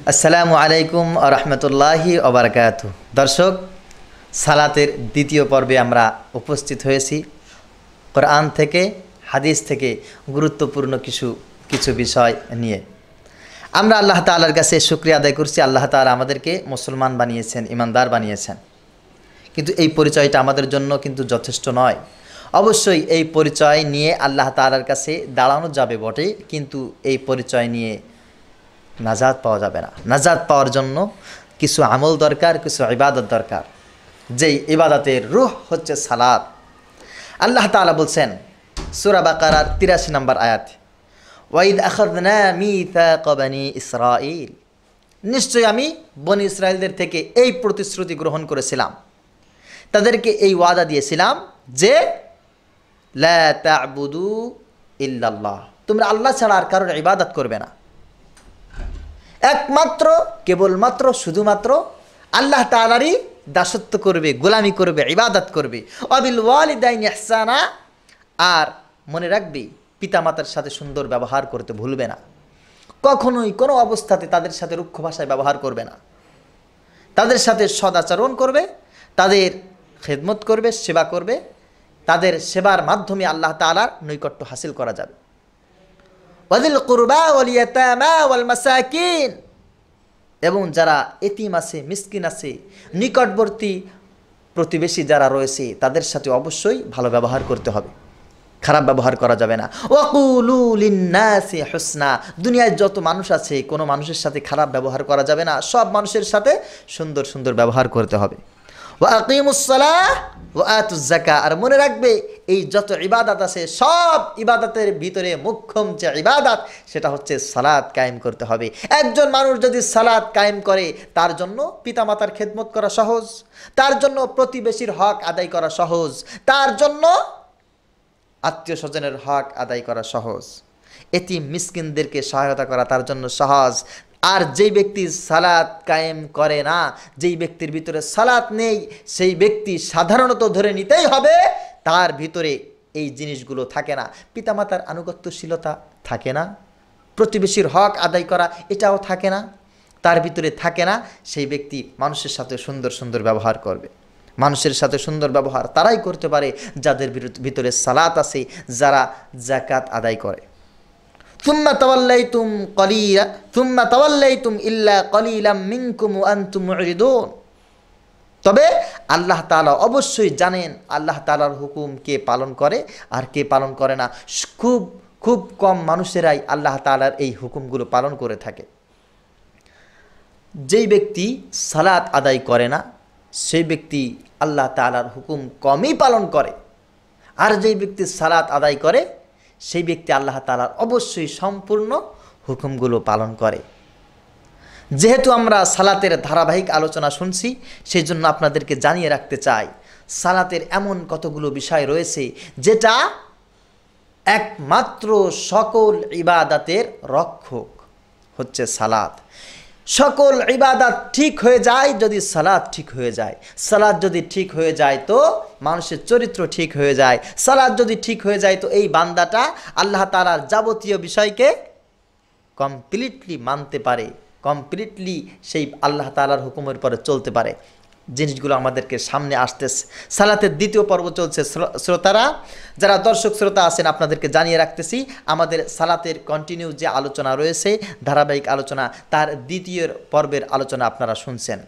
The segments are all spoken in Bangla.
আসসালামু আলাইকুম ওয়া রাহমাতুল্লাহি ওয়া বারাকাতুহু। দর্শক, সালাতের দ্বিতীয় পর্বে আমরা উপস্থিত হয়েছি। কোরআন থেকে, হাদিস থেকে গুরুত্বপূর্ণ কিছু বিষয় নিয়ে আমরা আল্লাহ তাআলার কাছে শুকরিয়া আদায় করছি। আল্লাহ তাআলা আমাদেরকে মুসলমান বানিয়েছেন, ইমানদার বানিয়েছেন, কিন্তু এই পরিচয়টা আমাদের জন্য কিন্তু যথেষ্ট নয়। অবশ্যই এই পরিচয় নিয়ে আল্লাহ তাআলার কাছে দাঁড়ানো যাবে বটে, কিন্তু এই পরিচয় নিয়ে নাজাত পাওয়া যাবে না। নাজাত পাওয়ার জন্য কিছু আমল দরকার, কিছু ইবাদত দরকার, যেই ইবাদতের রূহ হচ্ছে সালাত। আল্লাহ তাআলা বলছেন সূরা বাকারার ৮৩ নম্বর আয়াত, ওয়াইদ আখাযনা মিসাকা বনি ইসরাঈল, নিশ্চয় আমি বনি ইসরাইলদের থেকে এই প্রতিশ্রুতি গ্রহণ করেছিলাম, তাদেরকে এই ওয়াদা দিয়েছিলাম যে লা তা'বুদু ইল্লাল্লাহ, তোমরা আল্লাহ ছাড়া আর কারোর ইবাদত করবে না, একমাত্র কেবলমাত্র শুধুমাত্র আল্লাহ তাআলারই দাসত্ব করবে, গোলামি করবে, ইবাদত করবে। ওয়াবিল ওয়ালিদাইনি ইহসানা, আর মনে রাখবে পিতামাতার সাথে সুন্দর ব্যবহার করতে ভুলবে না। কখনোই কোনো অবস্থাতে তাদের সাথে রুক্ষ ভাষায় ব্যবহার করবে না, তাদের সাথে সদাচরণ করবে, তাদের খেদমত করবে, সেবা করবে। তাদের সেবার মাধ্যমে আল্লাহ তাআলার নৈকট্য হাসিল করা যাবে। ওয়াদিল কুরবা ওয়াল ইয়াতামা ওয়াল মাসাকিন, এবং যারা এতিম আছে, মিসকিন আছে, নিকটবর্তী প্রতিবেশী যারা রয়েছে তাদের সাথে অবশ্যই ভালো ব্যবহার করতে হবে, খারাপ ব্যবহার করা যাবে না। ওয়াকুলু লিন্নাসি হুসনা, দুনিয়ায় যত মানুষ আছে কোনো মানুষের সাথে খারাপ ব্যবহার করা যাবে না, সব মানুষের সাথে সুন্দর সুন্দর ব্যবহার করতে হবে। ওয়া আকিমুস সালাহ ওয়া আতুজ যাকাত, আর মনে রাখবে এই যত ইবাদত আছে সব ইবাদতের ভিতরে মুখ্যম যে ইবাদত সেটা হচ্ছে সালাত কায়েম করতে হবে। একজন মানুষ যদি সালাত কায়েম করে তার জন্য পিতামাতার খেদমত করা সহজ, তার জন্য প্রতিবেশীর হক আদায় করা সহজ, তার জন্য আত্মীয় স্বজনের হক আদায় করা সহজ, এতিম মিসকিনদেরকে সহায়তা করা তার জন্য সহজ। আর যেই ব্যক্তি সালাত কায়েম করে না, যেই ব্যক্তির ভিতরে সালাত নেই, সেই ব্যক্তি সাধারণত ধরে নিতেই হবে তার ভিতরে এই জিনিসগুলো থাকে না। পিতামাতার আনুগত্যশীলতা থাকে না, প্রতিবেশীর হক আদায় করা এটাও থাকে না, তার ভিতরে থাকে না। সেই ব্যক্তি মানুষের সাথে সুন্দর সুন্দর ব্যবহার করবে। মানুষের সাথে সুন্দর ব্যবহার তারাই করতে পারে যাদের ভিতরে সালাত আছে, যারা যাকাত আদায় করে। সুম্মা তাওয়াল্লাইতুম ইল্লা কলিলাম মিনকুম ওয়া আনতুম মুরিদুন, তবে আল্লাহ তাআলা অবশ্যই জানেন আল্লাহ তাআলার হুকুম কে পালন করে আর কে পালন করে না। খুব খুব কম মানুষেরাই আল্লাহ তাআলার এই হুকুমগুলো পালন করে থাকে। যেই ব্যক্তি সালাত আদায় করে না সেই ব্যক্তি আল্লাহ তাআলার হুকুম কমই পালন করে, আর যেই ব্যক্তি সালাত আদায় করে সেই ব্যক্তি আল্লাহ তাআলার অবশ্যই সম্পূর্ণ হুকুমগুলো পালন করে। যেহেতু আমরা সালাতের ধারাবাহিক আলোচনা শুনছি, সেই জন্য আপনাদেরকে জানিয়ে রাখতে চাই সালাতের এমন কতগুলো বিষয় রয়েছে যেটা একমাত্র সকল ইবাদতের রক্ষক হচ্ছে সালাত। সকল ইবাদত ঠিক হয়ে যায় যদি সালাত ঠিক হয়ে যায়। সালাত যদি ঠিক হয়ে যায় তো মানুষের চরিত্র ঠিক হয়ে যায়। সালাত যদি ঠিক হয়ে যায় তো এই বান্দাটা আল্লাহ তাআলার যাবতীয় বিষয়কে কমপ্লিটলি মানতে পারে, কমপ্লিটলি সেই আল্লাহ তাআলার হুকুমের পরে চলতে পারে। জিনিসগুলো আমাদেরকে সামনে আসতেছে। সালাতের দ্বিতীয় পর্ব চলছে। শ্রোতারা, যারা দর্শক শ্রোতা আছেন, আপনাদেরকে জানিয়ে রাখতেছি আমাদের সালাতের কন্টিনিউ যে আলোচনা রয়েছে, ধারাবাহিক আলোচনা, তার দ্বিতীয় পর্বের আলোচনা আপনারা শুনছেন।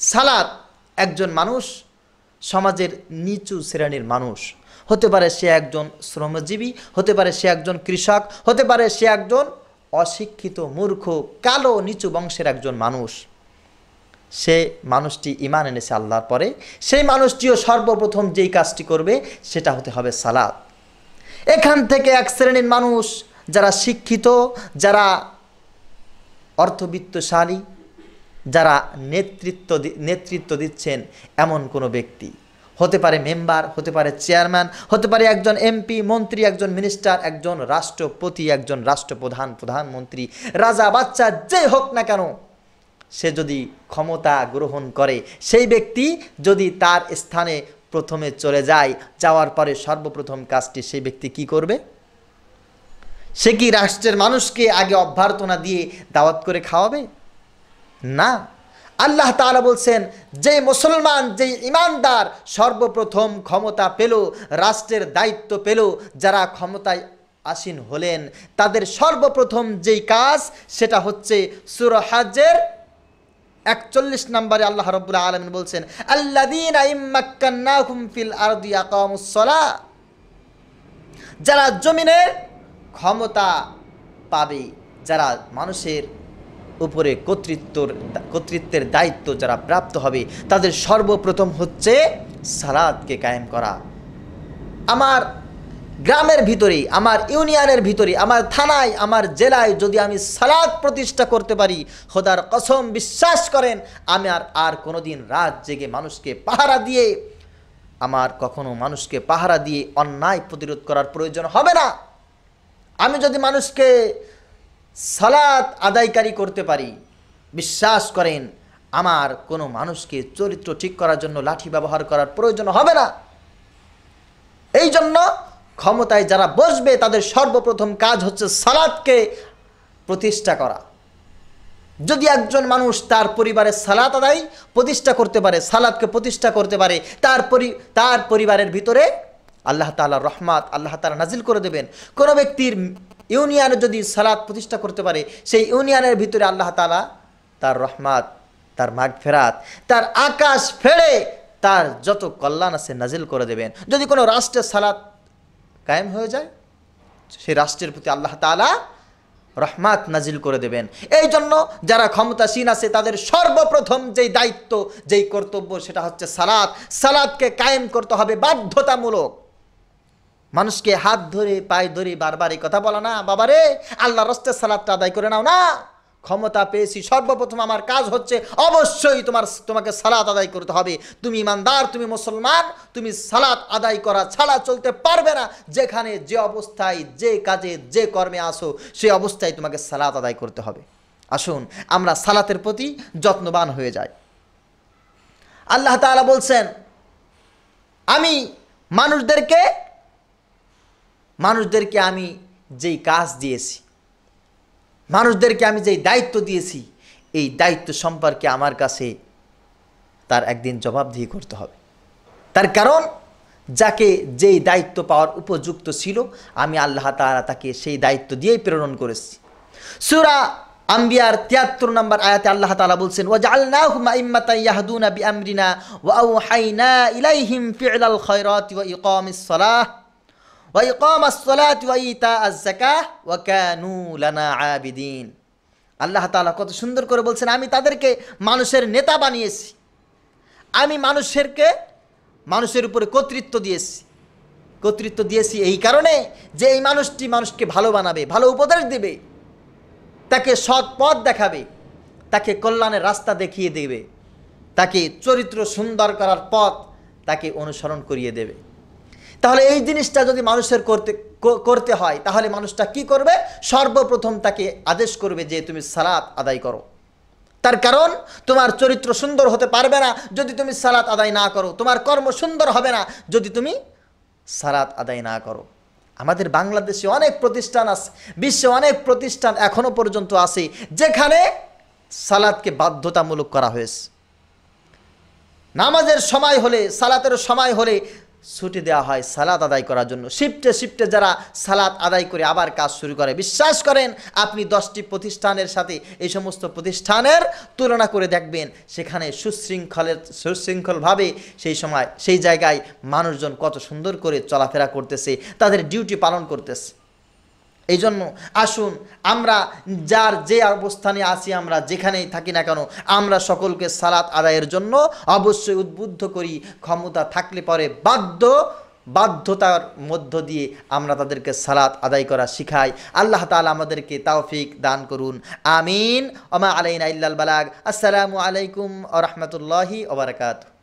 সালাত, একজন মানুষ সমাজের নিচু শ্রেণীর মানুষ হতে পারে, সে একজন শ্রমজীবী হতে পারে, সে একজন কৃষক হতে পারে, সে একজন অশিক্ষিত মূর্খ কালো নিচু বংশের একজন মানুষ। সে মানুষটি ঈমান এনেছে আল্লাহর পরে, সেই মানুষটিও সর্বপ্রথম যেই কাজটি করবে সেটা হতে হবে সালাত। এখান থেকে এক শ্রেণীর মানুষ যারা শিক্ষিত, যারা অর্থবিত্তশালী, যারা নেতৃত্ব দিচ্ছেন এমন কোনো ব্যক্তি হতে পারে, মেম্বার হতে পারে, চেয়ারম্যান হতে পারে, একজন এমপি, মন্ত্রী, একজন মিনিস্টার, একজন রাষ্ট্রপতি, একজন রাষ্ট্রপ্রধান, প্রধানমন্ত্রী, রাজা বাচ্চা যে হোক না কেন, সে যদি ক্ষমতা গ্রহণ করে, সেই ব্যক্তি যদি তার স্থানে প্রথমে চলে যায়, যাওয়ার পরে সর্বপ্রথম কাজটি সেই ব্যক্তি কি করবে? সে কি রাষ্ট্রের মানুষকে আগে অভ্যর্থনা দিয়ে দাওয়াত করে খাওয়াবে? না, আল্লাহ তাআলা বলছেন যে মুসলমান, যে ইমানদার সর্বপ্রথম ক্ষমতা পেল, রাষ্ট্রের দায়িত্ব পেল, যারা ক্ষমতায় আসীন হলেন, তাদের সর্বপ্রথম যেই কাজ সেটা হচ্ছে সূরা হজ্জের 41 নম্বরে আল্লাহ রাব্বুল আলামিন বলছেন, আল্লাযীনা ইম্মাক্কান্নাহুম ফিল আরদি আকামুস সালাহ, যারা জমিনে ক্ষমতা পাবে, যারা মানুষের উপরে কর্তৃত্বের দায়িত্ব যারা প্রাপ্ত হবে, তাদের সর্বপ্রথম হচ্ছে সালাতকে কায়েম করা। আমার গ্রামের ভিতরে, আমার ইউনিয়নের ভিতরে, আমার থানায়, আমার জেলায় যদি আমি সালাত প্রতিষ্ঠা করতে পারি, খোদার কসম বিশ্বাস করেন আমি আর কোনোদিন রাত জেগে মানুষকে পাহারা দিয়ে, আমার কখনো মানুষকে পাহারা দিয়ে অন্যায় প্রতিরোধ করার প্রয়োজন হবে না। আমি যদি মানুষকে সালাত আদায়কারী করতে পারি, বিশ্বাস করেন আমার কোনো মানুষকে চরিত্র ঠিক করার জন্য লাঠি ব্যবহার করার প্রয়োজন হবে না। এই জন্য ক্ষমতায় যারা বসবে তাদের সর্বপ্রথম কাজ হচ্ছে সালাতকে প্রতিষ্ঠা করা। যদি একজন মানুষ তার পরিবারের সালাত আদায় প্রতিষ্ঠা করতে পারে, সালাতকে প্রতিষ্ঠা করতে পারে, তার পরিবারের ভিতরে আল্লাহ তাআলার রহমত আল্লাহ তাআলা নাজিল করে দেবেন। কোনো ব্যক্তির ইউনিয়নে যদি সালাত প্রতিষ্ঠা করতে পারে, সেই ইউনিয়নের ভিতরে আল্লাহ তাআলা তার রহমত, তার মাগফিরাত, তার আকাশ ফেড়ে তার যত কল্যাণ আছে নাজিল করে দেবেন। যদি কোনো রাষ্ট্রের সালাত কায়েম হয়ে যায়, সেই রাষ্ট্রের প্রতি আল্লাহ তাআলা রহমত নাজিল করে দেবেন। এই জন্য যারা ক্ষমতাসীন আছে তাদের সর্বপ্রথম যেই দায়িত্ব, যেই কর্তব্য, সেটা হচ্ছে সালাত। সালাতকে কায়েম করতে হবে বাধ্যতামূলক। মানুষকে হাত ধরে পায়ে ধরে বারবার এই কথা বলা না, বাবারে আল্লাহর রাস্তায় সালাতটা আদায় করে নাও না। ক্ষমতা পেয়েছি, সর্বপ্রথম আমার কাজ হচ্ছে অবশ্যই তোমাকে সালাত আদায় করতে হবে। তুমি ইমানদার, তুমি মুসলমান, তুমি সালাত আদায় করা ছাড়া চলতে পারবে না। যেখানে যে অবস্থায়, যে কাজে, যে কর্মে আসো, সেই অবস্থায় তোমাকে সালাত আদায় করতে হবে। আসুন আমরা সালাতের প্রতি যত্নবান হয়ে যাই। আল্লাহ তাআলা বলছেন, আমি মানুষদেরকে আমি যেই কাজ দিয়েছি, মানুষদেরকে আমি যেই দায়িত্ব দিয়েছি, এই দায়িত্ব সম্পর্কে আমার কাছে তার একদিন জবাবদিহি করতে হবে। তার কারণ যাকে যেই দায়িত্ব পাওয়ার উপযুক্ত ছিল, আমি আল্লাহ তাআলা তাকে সেই দায়িত্ব দিয়েই প্রেরণ করেছি। সূরা আম্বিয়ার ৭৩ নম্বর আয়াতে আল্লাহ তাআলা বলছেন, ওয়াজআলনাহুম আইম্মাতান ইয়াহদুনা বিআমরিনা ওয়া আওহাইনা ইলাইহিম ফি'লাল খায়রাতি ওয়া ইকামিস সালাহ ওয়া ইকামাস সালাতি ওয়া ইতাআজ যাকাহ ওয়া কানু লানা আবিদিন। আল্লাহ তাআলা কত সুন্দর করে বলছেন, আমি তাদেরকে মানুষের নেতা বানিয়েছি, আমি মানুষের উপরে কর্তৃত্ব দিয়েছি এই কারণে যে এই মানুষটি মানুষকে ভালো বানাবে, ভালো উপদেশ দেবে, তাকে সৎ পথ দেখাবে, তাকে কল্যাণের রাস্তা দেখিয়ে দেবে, তাকে চরিত্র সুন্দর করার পথ তাকে অনুসরণ করিয়ে দেবে। তাহলে এই জিনিসটা যদি মানুষের করতে হয়, তাহলে মানুষটা কি করবে? সর্বপ্রথম তাকে আদেশ করবে যে তুমি সালাত আদায় করো। তার কারণ তোমার চরিত্র সুন্দর হতে পারবে না যদি তুমি সালাত আদায় না করো, তোমার কর্ম সুন্দর হবে না যদি তুমি সালাত আদায় না করো। আমাদের বাংলাদেশে অনেক প্রতিষ্ঠান আছে, বিশ্বে অনেক প্রতিষ্ঠান এখনো পর্যন্ত আছে যেখানে সালাতকে বাধ্যতামূলক করা হয়েছে। নামাজের সময় হলে, সালাতের সময় হলে ছুটি দেওয়া হয় সালাত আদায় করার জন্য। শিফটে যারা সালাত আদায় করে আবার কাজ শুরু করে, বিশ্বাস করেন আপনি 10টি প্রতিষ্ঠানের সাথে এই সমস্ত প্রতিষ্ঠানের তুলনা করে দেখবেন, সেখানে সুশৃঙ্খলভাবে সেই জায়গায় মানুষজন কত সুন্দর করে চলাফেরা করতেছে, তাদের ডিউটি পালন করতেছে। এই জন্য আসুন আমরা যার যে অবস্থানে আছি, আমরা যেখানেই থাকি না কেন, আমরা সকলকে সালাত আদায়ের জন্য অবশ্যই উদ্বুদ্ধ করি। ক্ষমতা থাকলে পরে বাধ্যতার মধ্য দিয়ে আমরা তাদেরকে সালাত আদায় করা শিখাই। আল্লাহ তাআলা আমাদেরকে তৌফিক দান করুন, আমিন। ওয়া মা আলাইনা ইল্লাল বালাগ। আসসালামু আলাইকুম ওয়া রাহমাতুল্লাহি ওয়া বারাকাতুহু।